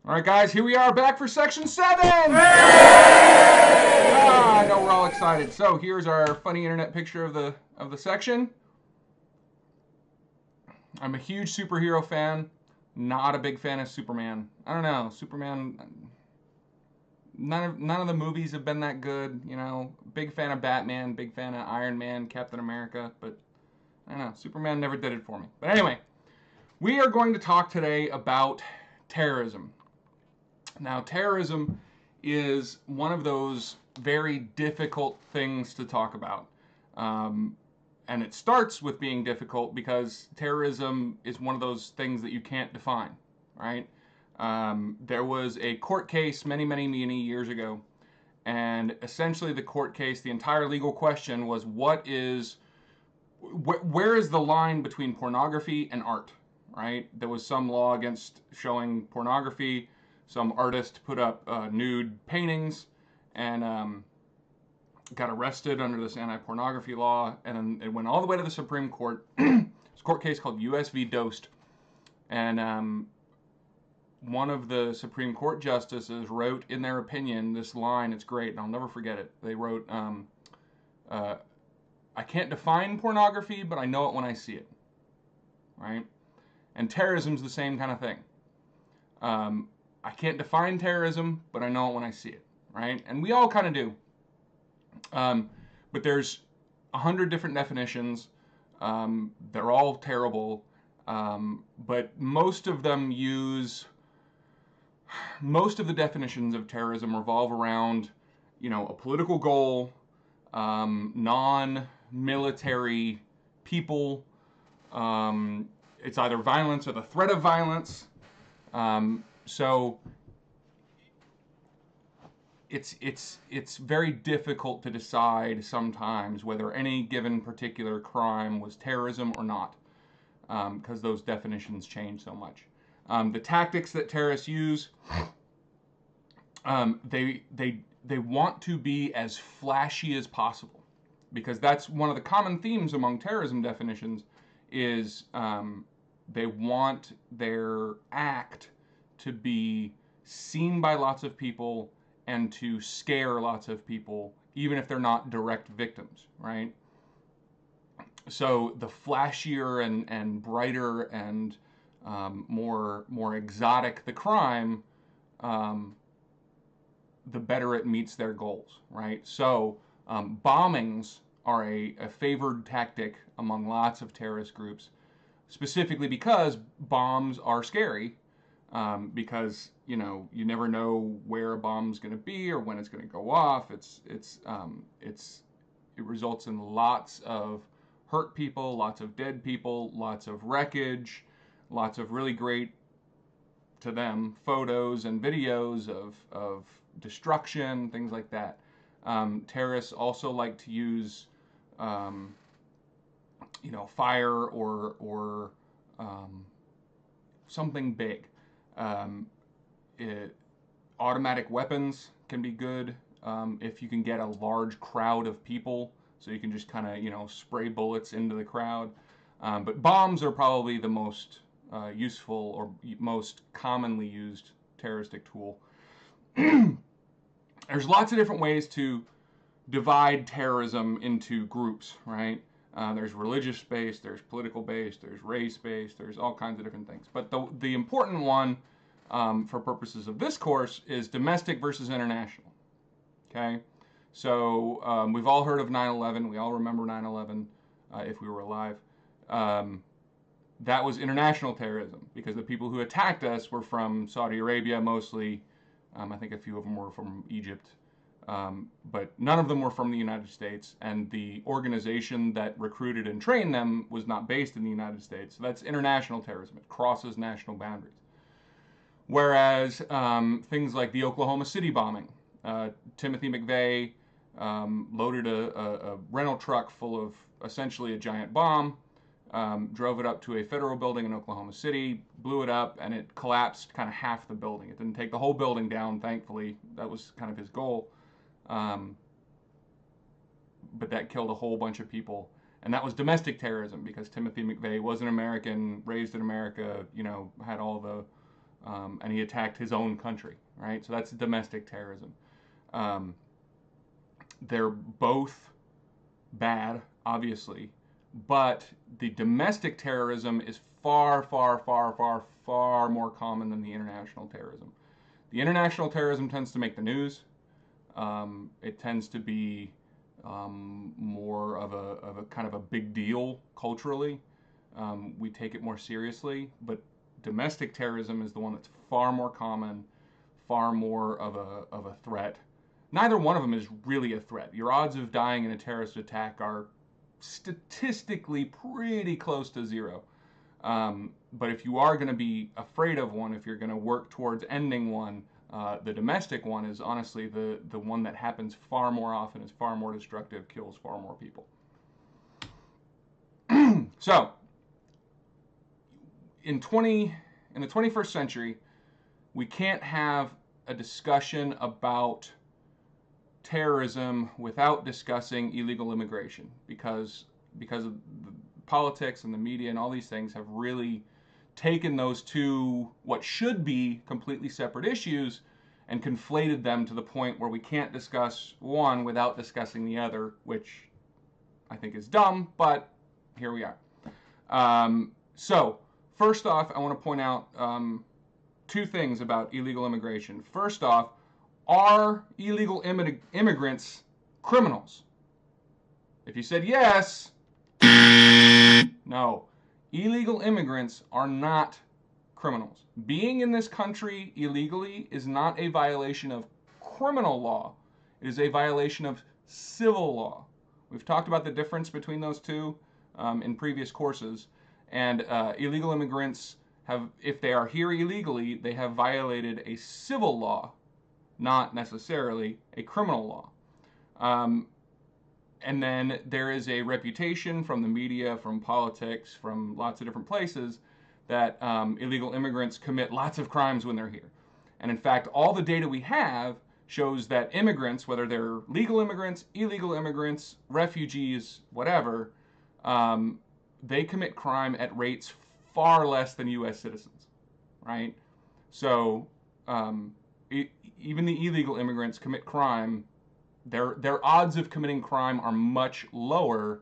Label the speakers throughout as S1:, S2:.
S1: All right, guys, here we are back for section 7. I know we're all excited. So here's our funny internet picture of the section. I'm a huge superhero fan. Not a big fan of Superman. I don't know, Superman. None of the movies have been that good. You know, big fan of Batman, big fan of Iron Man, Captain America, but I don't know, Superman never did it for me. But anyway, we are going to talk today about terrorism. Now, terrorism is one of those very difficult things to talk about. And it starts with being difficult because terrorism is one of those things that you can't define, right? There was a court case many years ago, and essentially the court case, the entire legal question was where is the line between pornography and art, right? There was some law against showing pornography. Some artist put up nude paintings and got arrested under this anti-pornography law, and then it went all the way to the Supreme Court. It's a court case called U.S. v. Dost, and one of the Supreme Court justices wrote in their opinion this line. It's great, and I'll never forget it. They wrote, I can't define pornography, but I know it when I see it, right? And terrorism's the same kind of thing. I can't define terrorism, but I know it when I see it, right? And we all kind of do. But there's 100 different definitions. They're all terrible. But most of the definitions of terrorism revolve around, you know, a political goal, non-military people. It's either violence or the threat of violence. So it's very difficult to decide sometimes whether any given particular crime was terrorism or not, because those definitions change so much. The tactics that terrorists use, they want to be as flashy as possible, because that's one of the common themes among terrorism definitions is they want their act to be seen by lots of people and to scare lots of people, even if they're not direct victims, right? So the flashier and brighter and more exotic the crime, the better it meets their goals, right? So bombings are a favored tactic among lots of terrorist groups, specifically because bombs are scary. Because you know you never know where a bomb's going to be or when it's going to go off. It results in lots of hurt people, lots of dead people, lots of wreckage, lots of really great, to them, photos and videos of destruction, things like that. Terrorists also like to use you know, fire or something big. Automatic weapons can be good if you can get a large crowd of people, so you can just kind of, you know, spray bullets into the crowd. But bombs are probably the most useful or most commonly used terroristic tool. There's lots of different ways to divide terrorism into groups, right? There's religious-based, there's political-based, there's race-based, there's all kinds of different things. But the important one, for purposes of this course, is domestic versus international, okay? So we've all heard of 9/11. We all remember 9/11 if we were alive. That was international terrorism because the people who attacked us were from Saudi Arabia mostly. I think a few of them were from Egypt. But none of them were from the United States, and the organization that recruited and trained them was not based in the United States. So that's international terrorism. It crosses national boundaries. Whereas things like the Oklahoma City bombing, Timothy McVeigh loaded a rental truck full of essentially a giant bomb, drove it up to a federal building in Oklahoma City, blew it up, and it collapsed kind of half the building. It didn't take the whole building down, thankfully. That was kind of his goal. But that killed a whole bunch of people. And that was domestic terrorism because Timothy McVeigh was an American, raised in America, you know, had all the and he attacked his own country, right? So that's domestic terrorism. Um, they're both bad, obviously, but the domestic terrorism is far, far, far, far, far more common than the international terrorism. The international terrorism tends to make the news. It tends to be more of a kind of a big deal culturally. We take it more seriously, but domestic terrorism is the one that's far more common, far more of a threat. Neither one of them is really a threat. Your odds of dying in a terrorist attack are statistically pretty close to zero. But if you are going to be afraid of one, if you're going to work towards ending one, the domestic one is honestly the one that happens far more often, is far more destructive, kills far more people. So, in the 21st century, we can't have a discussion about terrorism without discussing illegal immigration, because of the politics and the media and all these things have really taken those two, what should be completely separate issues, and conflated them to the point where we can't discuss one without discussing the other, which I think is dumb, but here we are. So, first off, I want to point out two things about illegal immigration. First off, are illegal immigrants criminals? If you said yes, no. Illegal immigrants are not criminals. Being in this country illegally is not a violation of criminal law. It is a violation of civil law. We've talked about the difference between those two in previous courses. And illegal immigrants have, if they are here illegally, they have violated a civil law, not necessarily a criminal law. And then there is a reputation from the media, from politics, from lots of different places that illegal immigrants commit lots of crimes when they're here. And in fact, all the data we have shows that immigrants, whether they're legal immigrants, illegal immigrants, refugees, whatever, they commit crime at rates far less than U.S. citizens, right? So even the illegal immigrants commit crime. Their odds of committing crime are much lower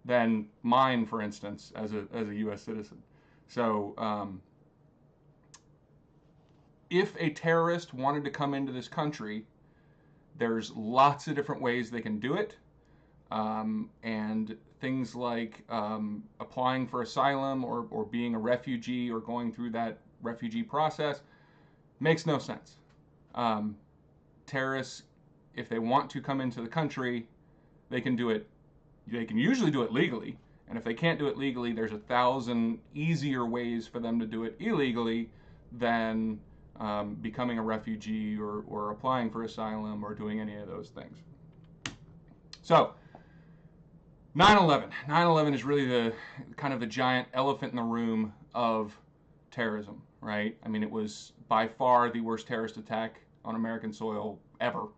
S1: than mine, for instance, as a U.S. citizen. So if a terrorist wanted to come into this country, there's lots of different ways they can do it. And things like applying for asylum or being a refugee or going through that refugee process makes no sense. Terrorists, if they want to come into the country, they can do it. They can usually do it legally. And if they can't do it legally, there's 1,000 easier ways for them to do it illegally than becoming a refugee or applying for asylum or doing any of those things. So, 9/11. 9/11 is really the kind of the giant elephant in the room of terrorism, right? I mean, it was by far the worst terrorist attack on American soil ever.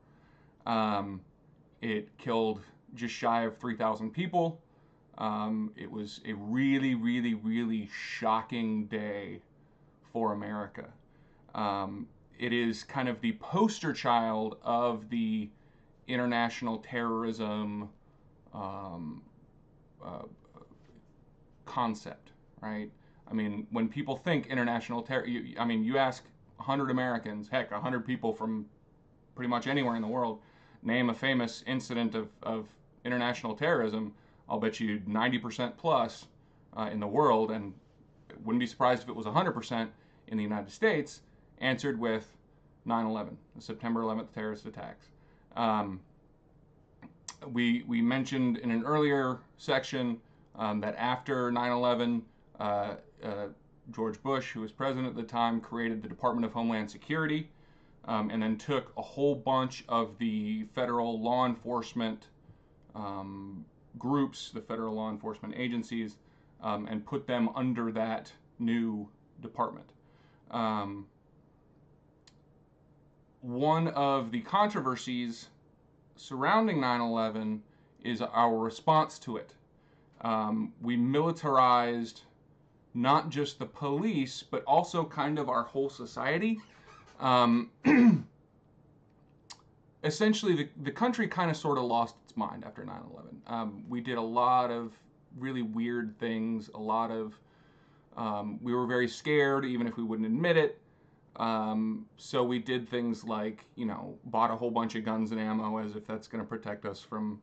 S1: It killed just shy of 3,000 people. It was a really, really, really shocking day for America. It is kind of the poster child of the international terrorism concept, right? I mean, when people think international terror, you ask 100 Americans, heck, 100 people from pretty much anywhere in the world, name a famous incident of international terrorism, I'll bet you 90% plus in the world, and wouldn't be surprised if it was 100% in the United States, answered with 9/11, the September 11th terrorist attacks. We mentioned in an earlier section that after 9/11, George Bush, who was president at the time, created the Department of Homeland Security, and then took a whole bunch of the federal law enforcement groups, the federal law enforcement agencies, and put them under that new department. One of the controversies surrounding 9/11 is our response to it. We militarized not just the police, but also kind of our whole society. Um, Essentially, the country kind of sort of lost its mind after 9/11. We did a lot of really weird things, a lot of, we were very scared, even if we wouldn't admit it. So we did things like, bought a whole bunch of guns and ammo as if that's going to protect us from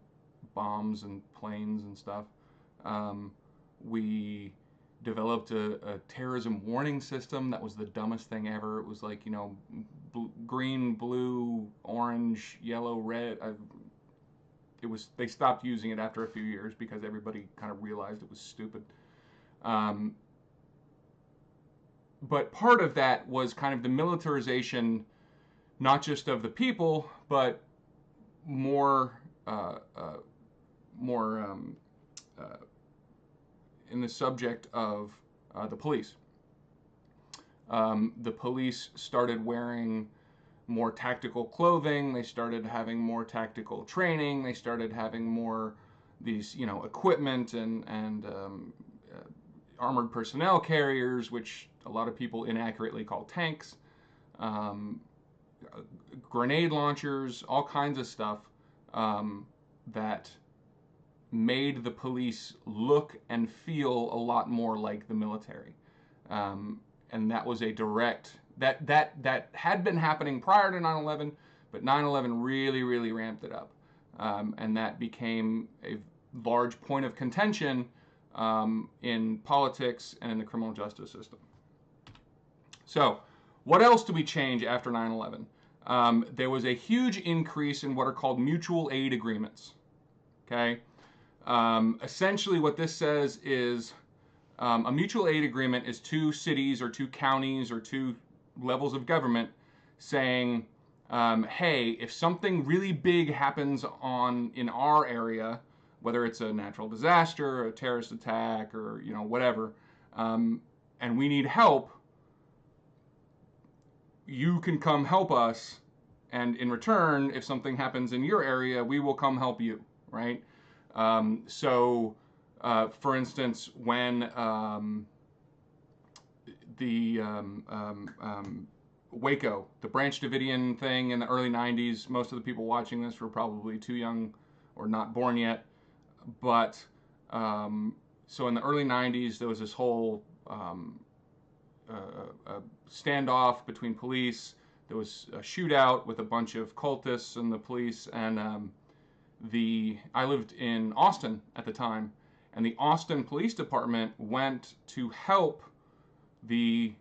S1: bombs and planes and stuff. We developed a terrorism warning system that was the dumbest thing ever. It was like, green, blue, orange, yellow, red. They stopped using it after a few years because everybody kind of realized it was stupid. But part of that was kind of the militarization, not just of the people, but more in the subject of the police. The police started wearing more tactical clothing. They started having more tactical training. They started having more these, equipment and armored personnel carriers, which a lot of people inaccurately call tanks, grenade launchers, all kinds of stuff that made the police look and feel a lot more like the military. And that was a direct, that had been happening prior to 9/11, but 9/11 really, really ramped it up. And that became a large point of contention in politics and in the criminal justice system. So, what else did we change after 9/11? There was a huge increase in what are called mutual aid agreements. Okay? Essentially, what this says is a mutual aid agreement is two cities or two counties or two levels of government saying, hey, if something really big happens in our area, whether it's a natural disaster, a terrorist attack, or whatever, and we need help, you can come help us, and in return, if something happens in your area, we will come help you, right? For instance, when the Waco, the Branch Davidian thing in the early 90s, most of the people watching this were probably too young or not born yet. But so in the early 90s, there was this whole standoff between police. There was a shootout with a bunch of cultists and the police. And I lived in Austin at the time, and the Austin Police Department went to help the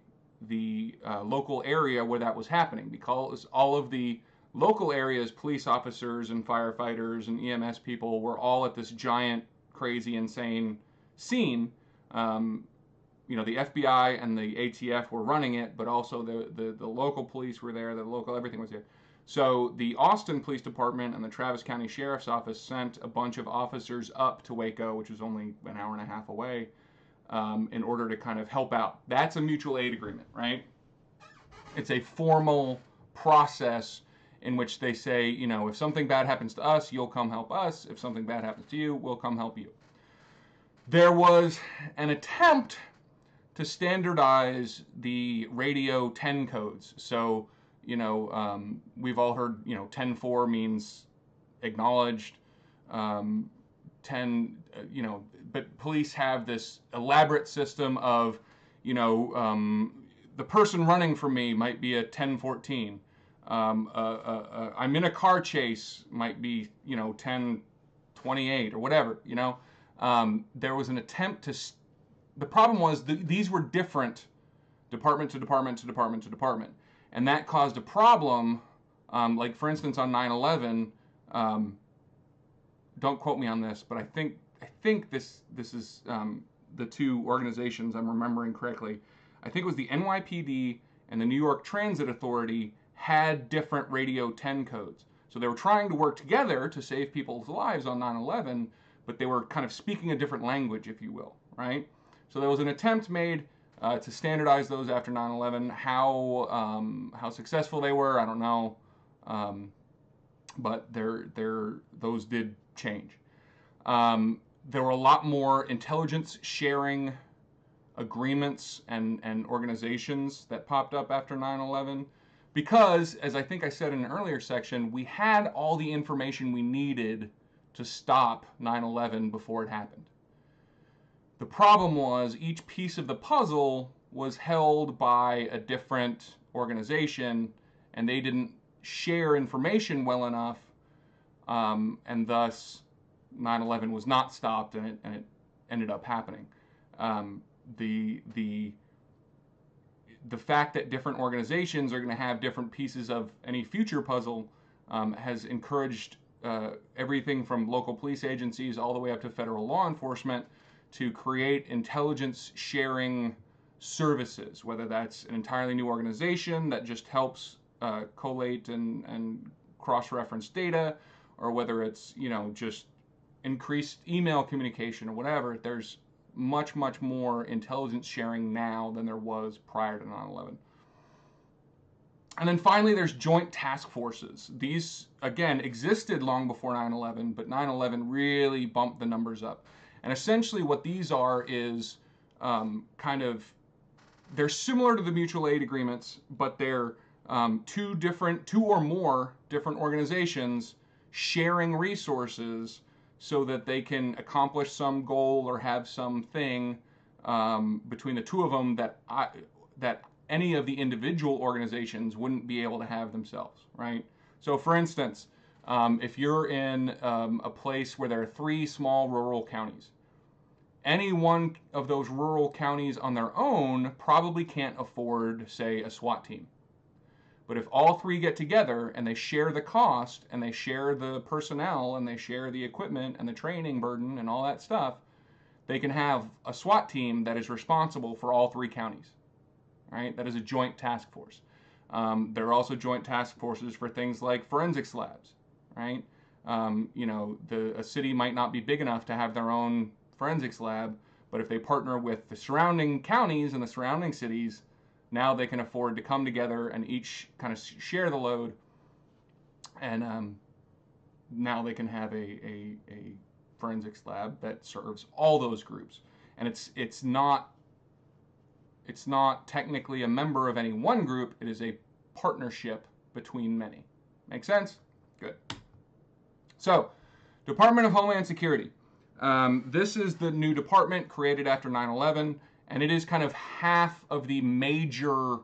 S1: local area where that was happening, because all of the local areas, police officers and firefighters and EMS people, were all at this giant, crazy, insane scene. The FBI and the ATF were running it, but also the local police were there, everything was there. So the Austin Police Department and the Travis County Sheriff's Office sent a bunch of officers up to Waco, which was only an hour and a half away, in order to kind of help out. That's a mutual aid agreement, right? It's a formal process in which they say, if something bad happens to us, you'll come help us. If something bad happens to you, we'll come help you. There was an attempt to standardize the radio 10 codes. So, we've all heard, 10-4 means acknowledged. 10, but police have this elaborate system of, the person running from me might be a 10-14. I'm in a car chase might be, 10-28 or whatever, There was an attempt to, the problem was these were different department to department to department to department. And that caused a problem, like for instance on 9/11, don't quote me on this, but I think this is the two organizations I'm remembering correctly. I think it was the NYPD and the New York Transit Authority had different radio 10 codes. So they were trying to work together to save people's lives on 9/11, but they were kind of speaking a different language, if you will, right? So there was an attempt made to standardize those after 9/11. How successful they were, I don't know, but those did change. There were a lot more intelligence sharing agreements and organizations that popped up after 9/11, because, as I think I said in an earlier section, we had all the information we needed to stop 9/11 before it happened. The problem was each piece of the puzzle was held by a different organization, and they didn't share information well enough, and thus 9/11 was not stopped, and it ended up happening. The fact that different organizations are going to have different pieces of any future puzzle has encouraged everything from local police agencies all the way up to federal law enforcement to create intelligence sharing services, whether that's an entirely new organization that just helps collate and cross-reference data, or whether it's, just increased email communication or whatever. There's much more intelligence sharing now than there was prior to 9/11. And then finally, there's joint task forces. These, again, existed long before 9/11, but 9/11 really bumped the numbers up. And essentially what these are is they're similar to the mutual aid agreements, but they're two or more different organizations sharing resources so that they can accomplish some goal or have something between the two of them that any of the individual organizations wouldn't be able to have themselves, right? So for instance, if you're in a place where there are 3 small rural counties, any one of those rural counties on their own probably can't afford, say, a SWAT team. But if all 3 get together and they share the cost and they share the personnel and they share the equipment and the training burden and all that stuff, they can have a SWAT team that is responsible for all 3 counties, right? That is a joint task force. There are also joint task forces for things like forensics labs, right? A city might not be big enough to have their own forensics lab, but if they partner with the surrounding counties and the surrounding cities, now they can afford to come together and each kind of share the load, and now they can have a forensics lab that serves all those groups. And it's not technically a member of any one group. It is a partnership between many. Make sense? Good. So, Department of Homeland Security. This is the new department created after 9/11, and it is kind of half of the major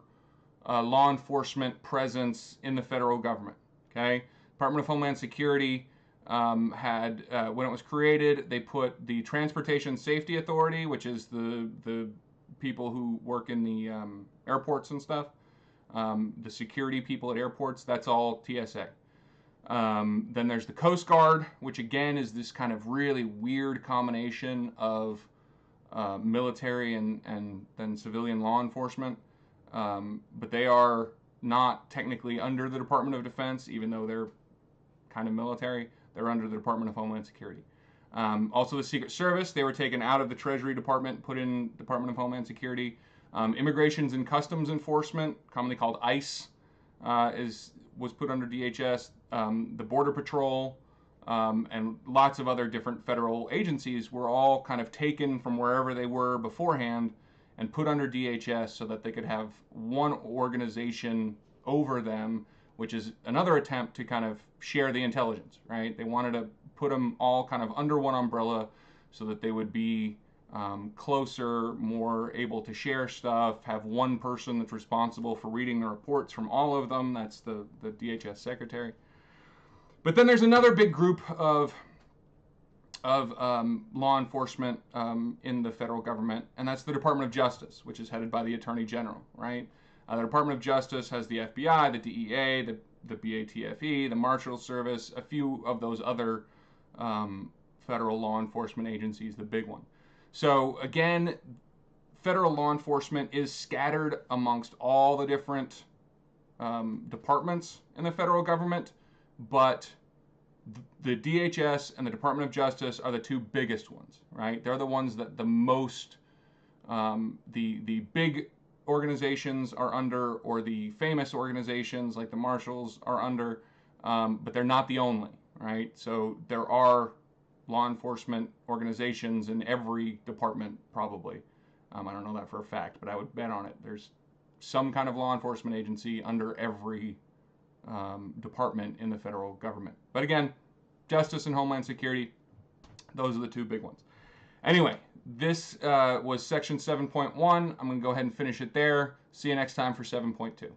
S1: law enforcement presence in the federal government. Okay, Department of Homeland Security had, when it was created, they put the Transportation Safety Authority, which is the people who work in the airports and stuff, the security people at airports. That's all TSA. Then there's the Coast Guard, which again is this kind of really weird combination of military and then civilian law enforcement. But they are not technically under the Department of Defense, even though they're kind of military. They're under the Department of Homeland Security. Also the Secret Service, they were taken out of the Treasury Department, put in Department of Homeland Security. Immigrations and Customs Enforcement, commonly called ICE, was put under DHS. The Border Patrol, and lots of other different federal agencies were all kind of taken from wherever they were beforehand and put under DHS so that they could have one organization over them, which is another attempt to kind of share the intelligence, right? They wanted to put them all kind of under one umbrella so that they would be closer, more able to share stuff, have one person that's responsible for reading the reports from all of them. That's the DHS secretary. But then there's another big group of law enforcement in the federal government, and that's the Department of Justice, which is headed by the Attorney General, right? The Department of Justice has the FBI, the DEA, the BATFE, the Marshals Service, a few of those other federal law enforcement agencies, the big one. So again, federal law enforcement is scattered amongst all the different departments in the federal government, but the DHS and the Department of Justice are the 2 biggest ones, right? They're the ones that the most, the big organizations are under, or the famous organizations like the Marshals are under, but they're not the only, right? So there are law enforcement organizations in every department, probably. I don't know that for a fact, but I would bet on it. There's some kind of law enforcement agency under every department in the federal government. But again, Justice and Homeland Security, those are the two big ones. Anyway, this was section 7.1. I'm going to go ahead and finish it there. See you next time for 7.2.